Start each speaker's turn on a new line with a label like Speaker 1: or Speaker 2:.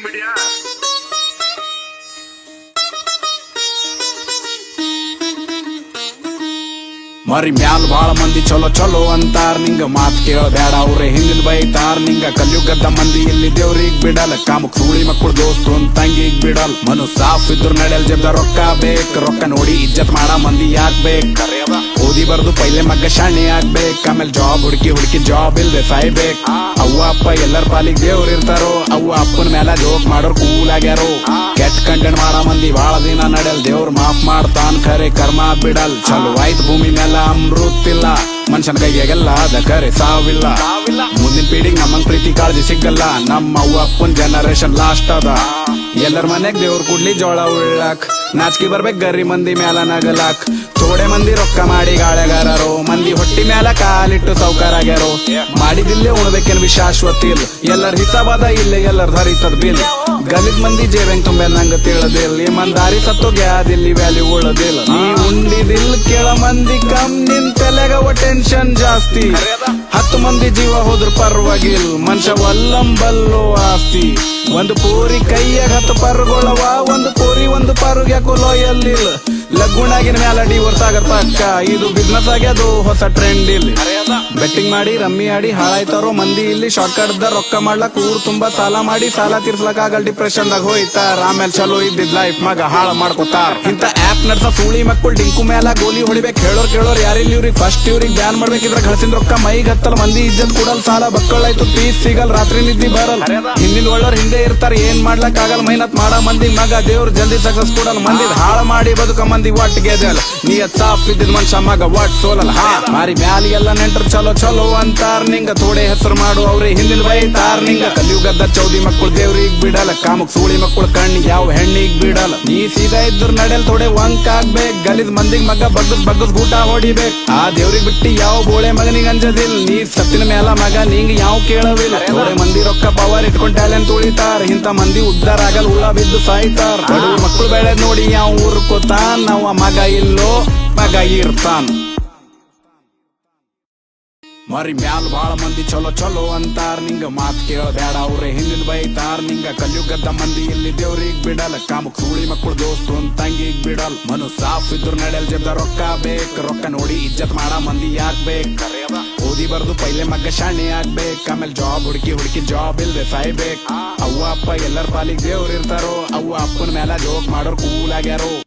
Speaker 1: Media
Speaker 2: ಮರಿ ಮ್ಯಾಲ್ ಬಾಳ ಮಂದಿ ಚಲೋ ಚಲೋ ಅಂತಾರ, ನಿಂಗ ಮಾತ್ ಕೇಳಬೇಡ ಅವ್ರೆ ಹಿಂದಿನ ಬೈತಾರ. ನಿಂಗ ಕಲಿಯುಗದ ಮಂದಿ ಇಲ್ಲಿ ದೇವ್ರಿಗ್ ಬಿಡಲ್, ಕಾಮಕ್ ಸೂಳಿ ಮಕ್ಕಳು ದೋಸ್ತು ತಂಗಿಗ್ ಬಿಡಲ್. ಮನು ಸಾಫ್ ಇದ್ರು ನಡೆಯಲ್ ಜಬ್ದ ರೊಕ್ಕ ಬೇಕ್, ರೊಕ್ಕ ನೋಡಿ ಇಜ್ಜತ್ ಮಾಡ ಮಂದಿ ಯಾಕ್ ಬೇಕ್. ಓದಿ ಬರ್ದು ಪೈಲೆ ಮಗ್ಗ ಶಾಣೆ ಆಗ್ಬೇಕ್, ಆಮೇಲೆ ಜಾಬ್ ಹುಡುಕಿ ಜಾಬ್ ಇಲ್ದೆ ಸಾಯ್ಬೇಕ್. ಅವ್ವ ಅಪ್ಪ ಎಲ್ಲರ ಪಾಲಿಗೆ ದೇವ್ರ ಇರ್ತಾರೋ, ಅವ್ವ ಅಪ್ಪನ ಮೇಲೆ ಜೋಕ್ ಮಾಡೋರ್ ಕೂಲ್ ಆಗ್ಯಾರೋ. ಕೆಟ್ಟ ಕಂಟೆಂಟ್ ಮಾಡ ಮಂದಿ ಬಾಳ ದಿನ ನಡೆಯಲ್, ದೇವ್ರ ಮಾಫ್ ಮಾಡ್ತಾನ್ ಖರೆ ಕರ್ಮ ಬಿಡಲ್. ಚಲೋ ಆಯ್ತು ಭೂಮಿ ಮೇಲೆ ಅಮೃತಿಲ್ಲ, ಮನುಷ್ಯನ ಕೈಯಾಗೆಲ್ಲ ಅದ ಖರೆ ಸಾವಿಲ್ಲ. ಮುಂದಿನ ಪೀಳಿಗೆ ನಮ್ಮಂಗ್ ಪ್ರೀತಿ ಕಾಳಜಿ ಸಿಗಲ್ಲ, ನಮ್ಮ ಅವ್ವ ಅಪ್ಪನ ಜನರೇಷನ್ ಲಾಸ್ಟ್ ಅದ. ಎಲ್ಲರ ಮನೆಗ್ ದೇವ್ರ ಕುಡ್ಲಿ ಜೋಳ ಉಳ್ಳಾಕ್, ನಾಚಿಕೆ ಬರ್ಬೇಕ್ ಗರಿ ಮಂದಿ ಮ್ಯಾಲ ನಗಲಾಕ್. ಥೋಡೆ ಮಂದಿ ರೊಕ್ಕ ಮಾಡಿ ಗಾಳೆಗಾರರು, ಮಂದಿ ಹೊಟ್ಟಿ ಮ್ಯಾಲ ಕಾಲಿಟ್ಟು ಸೌಕರಾಗ್ಯಾರೋ. ಮಾಡಿದಿಲ್ಲೇ ಉಣ್ಬೇಕೇನ್ ಶಾಶ್ವತ ಇಲ್ಲ, ಎಲ್ಲರ ಹಿಸಾಬದ ಇಲ್ಲೇ ಎಲ್ಲರ ಧರಿತದ ಬಿಲ್. ಗಲಿದ್ ಮಂದಿ ಜೇಬೆಂಗ್ ತುಂಬೆ ನಂಗ ತಿಳಿದಿಲ್ಲ, ಈ ಮಂದಾರಿ ಸತ್ತೋಗ್ಯಾದಿಲ್ಲಿ ವ್ಯಾಲ್ಯೂ ಉಳದಿಲ್ಲ. ನೀ ಉಂಡಿದಿಲ್ ಕೇಳ ಮಂದಿ ಕಮ್, ನಿನ್ ತಲೆಗವ ಟೆನ್ಷನ್ ಜಾಸ್ತಿ. 10 ಮಂದಿ ಜೀವ ಹೋದ್ರ ಪರ್ವಾಗಿಲ್, ಮನುಷ್ಯ ಒಲ್ಲಂಬಲ್ಲೋ ಆಸ್ತಿ. ಒಂದು ಪೂರಿ ಕೈಯಾಗ 10 ಪರ್ಗೊಳವ, ಒಂದು ಪೂರಿ ಒಂದು ಪರ್ಗ ಯಾಕೋ ಲೋಯಲ್ಲಿಲ್ಲ. ಲಗ್ಗುಣಾಗಿನ ಮ್ಯಾಲ ಡಿವೋರ್ಸ್ ಆಗತ್ತ ಅಕ್ಕ, ಇದು ಬಿಸ್ನೆಸ್ ಆಗ್ಯದು ಹೊಸ ಟ್ರೆಂಡ್ ಇಲ್ಲಿ. ಬೆಟ್ಟಿಂಗ್ ಮಾಡಿ ರಮ್ಮಿ ಆಡಿ ಹಾಳಾಯ್ತಾರೋ ಮಂದಿ ಇಲ್ಲಿ. ಶಾರ್ಟ್ ಕಟ್ ದ ರೊಕ್ಕ ಮಾಡ್ಲಕ್ ಊರ್ ತುಂಬಾ ಸಾಲ ಮಾಡಿ, ಸಾಲ ತೀರ್ಸ್ಲಕ್ ಆಗಲ್ ಡಿಪ್ರೆಷನ್ ದಾಗ ಹೋಯ್ತಾರ. ಆಮೇಲೆ ಚಲೋ ಇದ್ದಿದ್ ಲೈಫ್ ಮಗ ಹಾಳ ಮಾಡ್ಕೋತಾರ. ಇಂತ ಆಪ್ ನಡ್ಸ ಸೂಳಿ ಮಕ್ಕಳು ಡಿಂಕು ಮ್ಯಾಲ ಗೋಲಿ ಹೊಡಿಬೇಕು. ಕೇಳೋರ್ ಯಾರಿಲ್ಲ ಇವ್ರಿಗೆ, ಫಸ್ಟ್ ಇವ್ರಿಗೆ ಬ್ಯಾನ್ ಮಾಡ್ಬೇಕಿದ್ರ ಗಳಿಸಿದ ರೊಕ್ಕ ಮೈಗ್ ಹತ್ತಲ್. ಮಂದಿ ಇಜ್ಜತ್ ಕೂಡಲ್, ಸಾಲ ಬಕ್ಕಳಾಯ್ತು ಪೀಸ್ ಸಿಗಲ್, ರಾತ್ರಿ ನಿದ್ದಿ ಬರಲ್. ಹಿಂದಿನ ಒಳ್ಳೋರ್ ಹಿಂದೆ ಇರ್ತಾರ, ಏನ್ ಮಾಡ್ಲಕ್ ಆಗಲ್. ಮೈನತ್ ಮಾಡ ಮಂದಿ ಮಗ ದೇವ್ರ ಜಲ್ದಿ ಸಕ್ಸಸ್ ಕೊಡಲ್. ಮಂದಿ ಹಾಳ ಮಾಡಿ ಬದುಕ ಮಂದಿ ಒಟ್ಟಿಗೆ ನಿಯತ್ ಸಾಫ್ ಇದ್ದಿದ್ ಮನುಷ್ಯ ಮಗ ಒಟ್ ಸೋಲಲ್. ಮಾರಿ ಮ್ಯಾಲಿಗೆಲ್ಲ ನೆಂಟ್ರು ಚಲೋ ಚಲೋ ಅಂತಾರ, ನಿಂಗ ಥೋಡೆ ಹೆಸರು ಮಾಡು ಅವ್ರೆ ಹಿಂದಿನ ಬೈತಾರ. ನಿಂಗ ಕಲಿಯುಗದ ಚೌದಿ ಮಕ್ಕಳು ದೇವ್ರಿಗ್ ಬಿಡಲ್ಲ, ಕಾಮಕ್ ಸೂಳಿ ಮಕ್ಕಳು ಕಣ್ಣಿಗೆ ಯಾವ ಹೆಣ್ಣಿಗ್ ಬಿಡಲ್ಲ. ನೀ ಸೀದಾ ಇದ್ರ ನಡೆಯಲ್ ಥೋಡೆ ವಂಕ್ ಆಗ್ಬೇಕ್, ಗಲಿದ್ ಮಂದಿಗ್ ಮಗ ಬಗ್ಗಸ್ ಗೂಟ ಹೊಡಿಬೇಕ್. ಆ ದೇವ್ರಿಗ್ ಬಿಟ್ಟಿ ಯಾವ ಬೋಳೆ ಮಗನಿಗೆ ಅಂಜದಿಲ್, ನೀ ಸತ್ತಿನ ಮ್ಯಾಲ ಮಗ ನಿಂಗ ಯಾವ ಕೇಳವಿಲ್ಲ. ಥೋಡೆ ಮಂದಿ ರೊಕ್ಕ ಪವರ್ ಇಟ್ಕೊಂಡ್ ಟ್ಯಾಲೆಂಟ್ ಉಳಿತಾರ, ಇಂತ ಮಂದಿ ಉದ್ದಾರ ಆಗಲ್, ಉಳ್ಳ ಬಿದ್ದು ಸಾಯ್ತಾರ. ಬಡವ್ರ ಮಕ್ಕಳು ಬೆಳೆದ್ ನೋಡಿ ಯಾವ ಊರ್ಕೋತಾನ್, ನಾವು ಮಗ ಇಲ್ಲೋ ಮಗ ಇರ್ತಾನ. ಮರಿ ಮ್ಯಾಲ್ ಬಾಳ ಮಂದಿ ಚಲೋ ಚಲೋ ಅಂತಾರ, ನಿಂಗ ಮಾತ್ ಕೇಳಬೇಡ ಅವ್ರೆ ಹಿಂದಿನ ಬೈತಾರ. ನಿಂಗ ಕಲಿಯುಗದ ಮಂದಿ ಇಲ್ಲಿ ದೇವ್ರಿಗ್ ಬಿಡಲ್, ಕಾಮಕ್ ಸೂಳಿ ಮಕ್ಕಳು ದೋಸ್ತು ತಂಗಿಗ್ ಬಿಡಲ್. ಮನು ಸಾಫ್ ಇದ್ರು ನಡೆಯಲ್ ಜಬ್ದ ರೊಕ್ಕ ಬೇಕ್, ರೊಕ್ಕ ನೋಡಿ ಇಜ್ಜತ್ ಮಾಡ ಮಂದಿ ಯಾಕ್ ಬೇಕ್. ಓದಿ ಬರ್ದು ಪೈಲೆ ಮಗ್ಗ ಶಾಣೆ ಆಗ್ಬೇಕ್, ಆಮೇಲೆ ಜಾಬ್ ಹುಡುಕಿ ಜಾಬ್ ಇಲ್ದೆ ಸಾಯ್ಬೇಕ್. ಅವ್ವ ಅಪ್ಪ ಎಲ್ಲರ ಪಾಲಿಗೆ ದೇವ್ರ ಇರ್ತಾರೋ, ಅವ್ವ ಅಪ್ಪನ ಮೇಲೆ ಜೋಕ್ ಮಾಡೋರ್ ಕೂಲ್ ಆಗ್ಯಾರೋ.